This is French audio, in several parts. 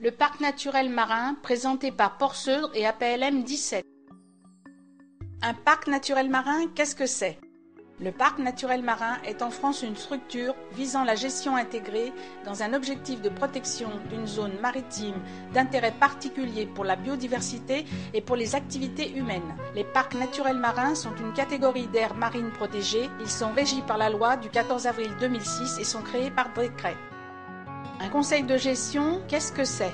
Le parc naturel marin, présenté par Port-Seudre et APLM 17. Un parc naturel marin, qu'est-ce que c'est? Le parc naturel marin est en France une structure visant la gestion intégrée dans un objectif de protection d'une zone maritime d'intérêt particulier pour la biodiversité et pour les activités humaines. Les parcs naturels marins sont une catégorie d'aires marines protégées. Ils sont régis par la loi du 14 avril 2006 et sont créés par décret. Un conseil de gestion, qu'est-ce que c'est?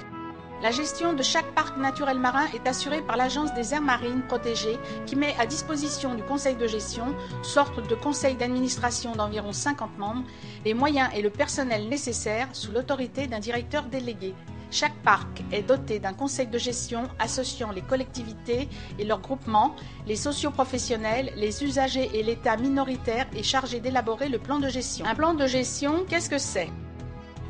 La gestion de chaque parc naturel marin est assurée par l'Agence des aires marines protégées qui met à disposition du conseil de gestion, sorte de conseil d'administration d'environ 50 membres, les moyens et le personnel nécessaires sous l'autorité d'un directeur délégué. Chaque parc est doté d'un conseil de gestion associant les collectivités et leurs groupements, les socioprofessionnels, les usagers et l'État minoritaire est chargé d'élaborer le plan de gestion. Un plan de gestion, qu'est-ce que c'est?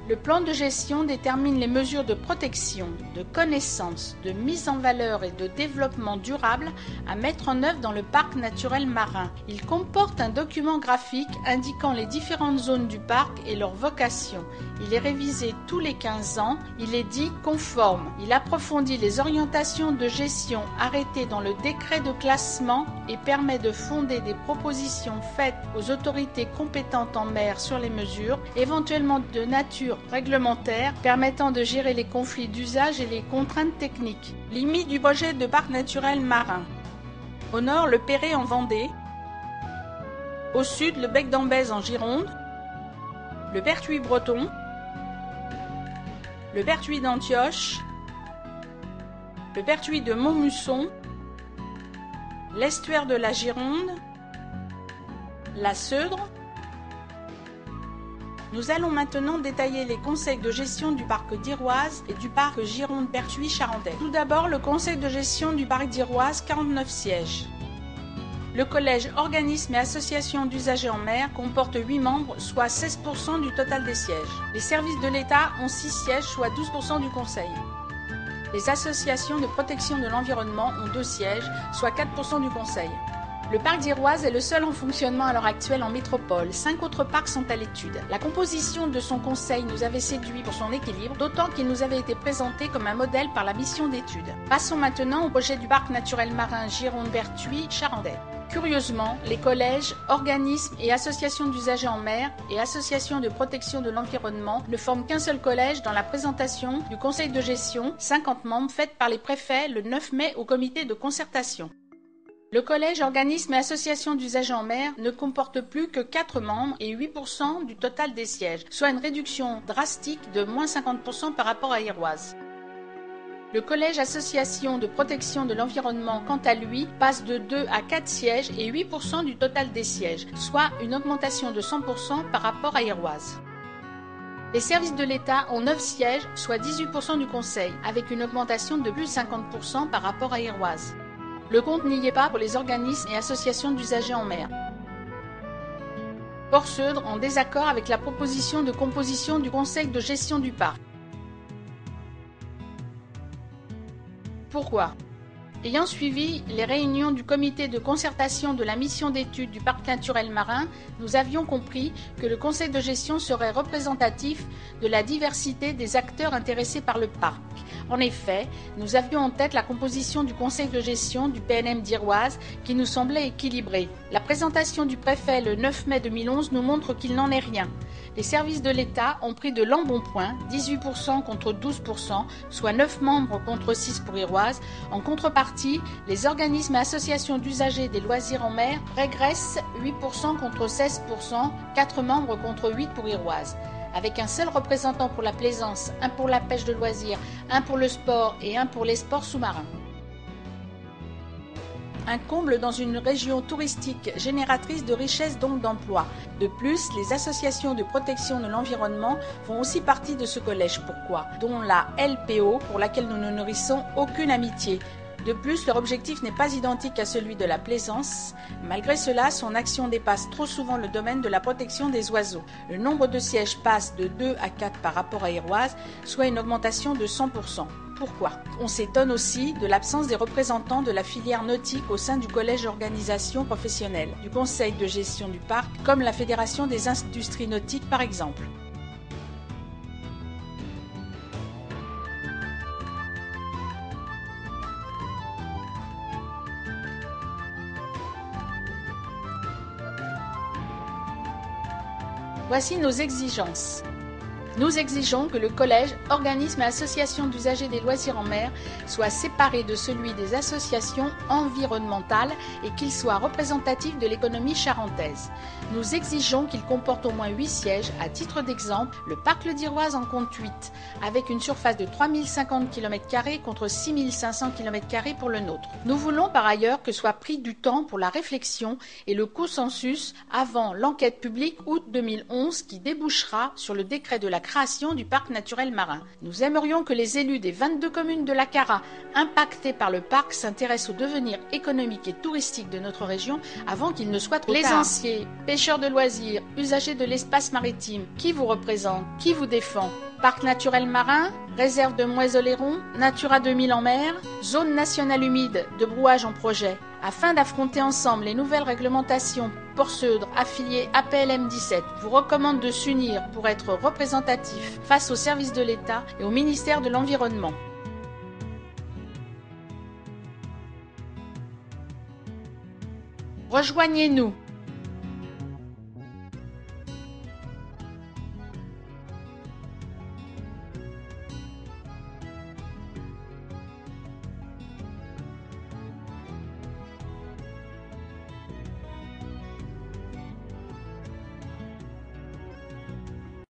Le plan de gestion détermine les mesures de protection, de connaissance, de mise en valeur et de développement durable à mettre en œuvre dans le parc naturel marin. Il comporte un document graphique indiquant les différentes zones du parc et leur vocation. Il est révisé tous les 15 ans. Il est dit conforme. Il approfondit les orientations de gestion arrêtées dans le décret de classement et permet de fonder des propositions faites aux autorités compétentes en mer sur les mesures, éventuellement de nature réglementaire permettant de gérer les conflits d'usage et les contraintes techniques. Limite du projet de parc naturel marin. Au nord, le Perret en Vendée. Au sud, le Bec d'Ambèze en Gironde. Le Pertuis breton. Le Pertuis d'Antioche. Le Pertuis de Montmusson. L'estuaire de la Gironde. La Seudre. Nous allons maintenant détailler les conseils de gestion du parc d'Iroise et du parc Gironde-Pertuis-Charentais. Tout d'abord, le conseil de gestion du parc d'Iroise, 49 sièges. Le collège organismes et associations d'usagers en mer comporte 8 membres, soit 16% du total des sièges. Les services de l'État ont 6 sièges, soit 12% du conseil. Les associations de protection de l'environnement ont 2 sièges, soit 4% du conseil. Le parc d'Iroise est le seul en fonctionnement à l'heure actuelle en métropole. 5 autres parcs sont à l'étude. La composition de son conseil nous avait séduit pour son équilibre, d'autant qu'il nous avait été présenté comme un modèle par la mission d'étude. Passons maintenant au projet du parc naturel marin Gironde-Pertuis-Charentais. Curieusement, les collèges, organismes et associations d'usagers en mer et associations de protection de l'environnement ne forment qu'un seul collège dans la présentation du conseil de gestion, 50 membres, faite par les préfets le 9 mai au comité de concertation. Le collège, organisme et association d'usagers en mer ne comporte plus que 4 membres et 8% du total des sièges, soit une réduction drastique de moins 50% par rapport à Iroise. Le collège association de protection de l'environnement, quant à lui, passe de 2 à 4 sièges et 8% du total des sièges, soit une augmentation de 100% par rapport à Iroise. Les services de l'État ont 9 sièges, soit 18% du conseil, avec une augmentation de plus de 50% par rapport à Iroise. Le compte n'y est pas pour les organismes et associations d'usagers en mer. Port-Seudre en désaccord avec la proposition de composition du conseil de gestion du parc. Pourquoi? Ayant suivi les réunions du comité de concertation de la mission d'étude du parc naturel marin, nous avions compris que le conseil de gestion serait représentatif de la diversité des acteurs intéressés par le parc. En effet, nous avions en tête la composition du conseil de gestion du PNM d'Iroise qui nous semblait équilibrée. La présentation du préfet le 9 mai 2011 nous montre qu'il n'en est rien. Les services de l'État ont pris de l'embonpoint, 18% contre 12%, soit 9 membres contre 6 pour Iroise. En contrepartie, les organismes et associations d'usagers des loisirs en mer régressent 8% contre 16%, 4 membres contre 8 pour Iroise. Avec un seul représentant pour la plaisance, un pour la pêche de loisirs, un pour le sport et un pour les sports sous-marins. Un comble dans une région touristique génératrice de richesses, donc d'emplois. De plus, les associations de protection de l'environnement font aussi partie de ce collège. Pourquoi? Dont la LPO, pour laquelle nous ne nourrissons aucune amitié. De plus, leur objectif n'est pas identique à celui de la plaisance. Malgré cela, son action dépasse trop souvent le domaine de la protection des oiseaux. Le nombre de sièges passe de 2 à 4 par rapport à Iroise, soit une augmentation de 100%. Pourquoi? On s'étonne aussi de l'absence des représentants de la filière nautique au sein du collège d'organisation professionnelle, du conseil de gestion du parc, comme la Fédération des industries nautiques par exemple. Voici nos exigences. Nous exigeons que le collège, organisme et association d'usagers des loisirs en mer soit séparé de celui des associations environnementales et qu'il soit représentatif de l'économie charentaise. Nous exigeons qu'il comporte au moins 8 sièges. À titre d'exemple, le parc Le Diroise en compte 8, avec une surface de 3050 km² contre 6500 km² pour le nôtre. Nous voulons par ailleurs que soit pris du temps pour la réflexion et le consensus avant l'enquête publique août 2011 qui débouchera sur le décret de la création du parc naturel marin. Nous aimerions que les élus des 22 communes de la Cara impactées par le parc s'intéressent au devenir économique et touristique de notre région avant qu'il ne soit trop tard. Plaisanciers, pêcheurs de loisirs, usagers de l'espace maritime, qui vous représente, qui vous défend? Parc naturel marin, réserve de Moisol-Héron, Natura 2000 en mer, zone nationale humide de brouage en projet. Afin d'affronter ensemble les nouvelles réglementations, Port-Seudre, affilié APLM 17, vous recommande de s'unir pour être représentatif face aux services de l'État et au ministère de l'Environnement. Rejoignez-nous.